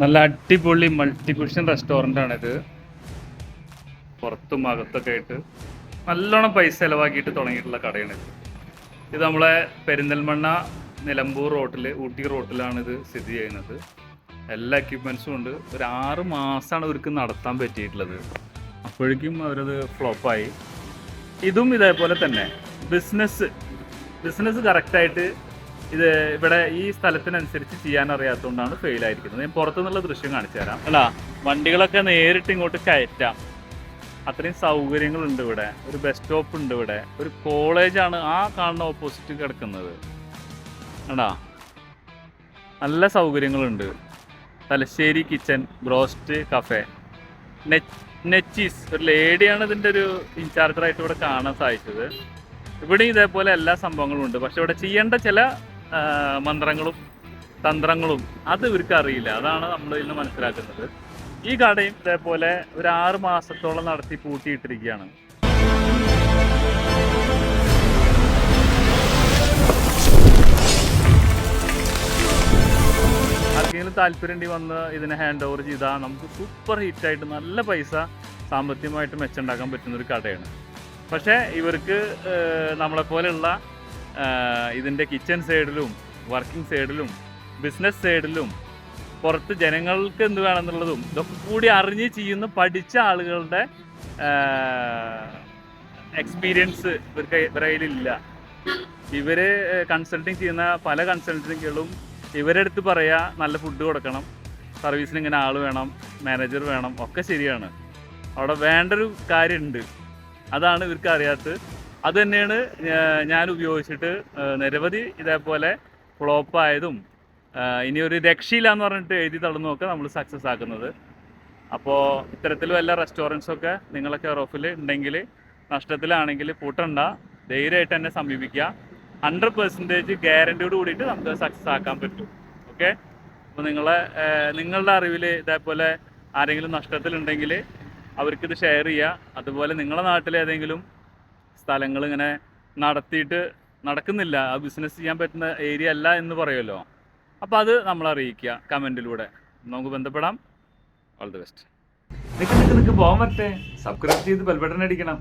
നല്ല അടിപൊളി multi cushion restaurant ആണിത്. പുറത്തും അകത്തൊക്കെ ആയിട്ട് നല്ലോണം പൈസ ചിലവാക്കിയിട്ട് തുടങ്ങിയിട്ടുള്ള കടയാണിത്. ഇത് നമ്മളെ പെരിന്തൽമണ്ണ നിലമ്പൂർ റോട്ടിൽ, ഊട്ടി റോട്ടിലാണ് ഇത് സ്ഥിതി ചെയ്യുന്നത്. എല്ലാ എക്യുപ്മെൻസും ഉണ്ട്. ഒരു 6 മാസമാണ് ഇവർക്ക് നടത്താൻ പറ്റിയിട്ടുള്ളത്. അപ്പോഴേക്കും അവരത് ഫ്ലോപ്പായി. ഇതും ഇതേപോലെ തന്നെ ബിസിനസ് കറക്റ്റായിട്ട് ഇത് ഇവിടെ ഈ സ്ഥലത്തിനനുസരിച്ച് ചെയ്യാൻ അറിയാത്തതുകൊണ്ടാണ് ഫെയിലായിരിക്കുന്നത്. ഞാൻ പുറത്തുനിന്നുള്ള ദൃശ്യം കാണിച്ചു തരാം. അല്ല, വണ്ടികളൊക്കെ നേരിട്ട് ഇങ്ങോട്ട് കയറ്റാം, അത്രയും സൗകര്യങ്ങളുണ്ട് ഇവിടെ. ഒരു ബസ് സ്റ്റോപ്പ് ഉണ്ട് ഇവിടെ. ഒരു കോളേജാണ് ആ കാണുന്ന ഓപ്പോസിറ്റ് കിടക്കുന്നത്. ആടാ, നല്ല സൗകര്യങ്ങളുണ്ട്. തലശ്ശേരി കിച്ചൻ, ബ്രോസ്റ്റ് കഫേ, നെച്ചീസ്, ഒരു ലേഡിയാണ് ഇതിൻ്റെ ഒരു ഇൻചാർജറായിട്ട് ഇവിടെ കാണാൻ സാധിച്ചത്. ഇവിടെ ഇതേപോലെ എല്ലാ സംഭവങ്ങളും ഉണ്ട്. പക്ഷെ ഇവിടെ ചെയ്യേണ്ട ചില മന്ത്രങ്ങളും തന്ത്രങ്ങളും അത് ഇവർക്ക് അറിയില്ല. അതാണ് നമ്മൾ ഇന്ന് മനസ്സിലാക്കുന്നത്. ഈ കടയും ഇതേപോലെ ഒരു 6 മാസത്തോളം നടത്തി പൂട്ടിയിട്ടിരിക്കുകയാണ്. ആർക്കെങ്കിലും താല്പര്യം വന്ന് ഇതിനെ ഹാൻഡ് ഓവർ ചെയ്താൽ നമുക്ക് സൂപ്പർ ഹിറ്റായിട്ട് നല്ല പൈസ സാമ്പത്തികമായിട്ട് മെച്ചുണ്ടാക്കാൻ പറ്റുന്നൊരു കടയാണ്. പക്ഷേ ഇവർക്ക് നമ്മളെപ്പോലെയുള്ള ഇതിൻ്റെ കിച്ചൺ സൈഡിലും വർക്കിംഗ് സൈഡിലും ബിസിനസ് സൈഡിലും പുറത്ത് ജനങ്ങൾക്ക് എന്ത് വേണമെന്നുള്ളതും ഇതൊക്കെ കൂടി അറിഞ്ഞ് ചെയ്യുന്ന പഠിച്ച ആളുകളുടെ എക്സ്പീരിയൻസ് ഇവരുടെ കയ്യിലില്ല. ഇവർ കൺസൾട്ടിങ് ചെയ്യുന്ന പല കൺസൾട്ടിങ്ങുകളും ഇവരുടെ അടുത്ത് പറയാ നല്ല ഫുഡ് കൊടുക്കണം, സർവീസിന് ഇങ്ങനെ ആൾ വേണം, മാനേജർ വേണം, ഒക്കെ ശരിയാണ്. അവിടെ വേണ്ടൊരു കാര്യമുണ്ട്, അതാണ് ഇവർക്ക് അറിയാത്തത്. അത് തന്നെയാണ് ഞാൻ ഉപയോഗിച്ചിട്ട് നിരവധി ഇതേപോലെ ഫ്ലോപ്പായതും ഇനി ഒരു രക്ഷയില്ല എന്ന് പറഞ്ഞിട്ട് എഴുതി തള്ളുന്നതൊക്കെ നമ്മൾ സക്സസ് ആക്കുന്നത്. അപ്പോൾ ഇത്തരത്തിൽ വല്ല റെസ്റ്റോറൻറ്റ്സൊക്കെ നിങ്ങളെ കെയർ ഓഫിൽ ഉണ്ടെങ്കിൽ, നഷ്ടത്തിലാണെങ്കിൽ പൂട്ടണ്ട, ധൈര്യമായിട്ട് എന്നെ സമീപിക്കുക. 100% ഗ്യാരണ്ടിയോട് കൂടിയിട്ട് നമുക്ക് സക്സസ് ആക്കാൻ പറ്റും. ഓക്കെ, അപ്പോൾ നിങ്ങളുടെ അറിവിൽ ഇതേപോലെ ആരെങ്കിലും നഷ്ടത്തിലുണ്ടെങ്കിൽ അവർക്കിത് ഷെയർ ചെയ്യുക. അതുപോലെ നിങ്ങളുടെ നാട്ടിൽ ഏതെങ്കിലും സ്ഥലങ്ങൾ ഇങ്ങനെ നടത്തിയിട്ട് നടക്കുന്നില്ല, ആ ബിസിനസ് ചെയ്യാൻ പറ്റുന്ന ഏരിയ അല്ല എന്ന് പറയുമല്ലോ, അപ്പോൾ അത് നമ്മൾ അറിയിക്കുക കമൻറ്റിലൂടെ. നമുക്ക് ബന്ധപ്പെടാം. All the best. നിൽക്ക് പോകാൻ പറ്റേ, സബ്സ്ക്രൈബ് ചെയ്ത് ബെൽ ബട്ടൺ അടിക്കണം.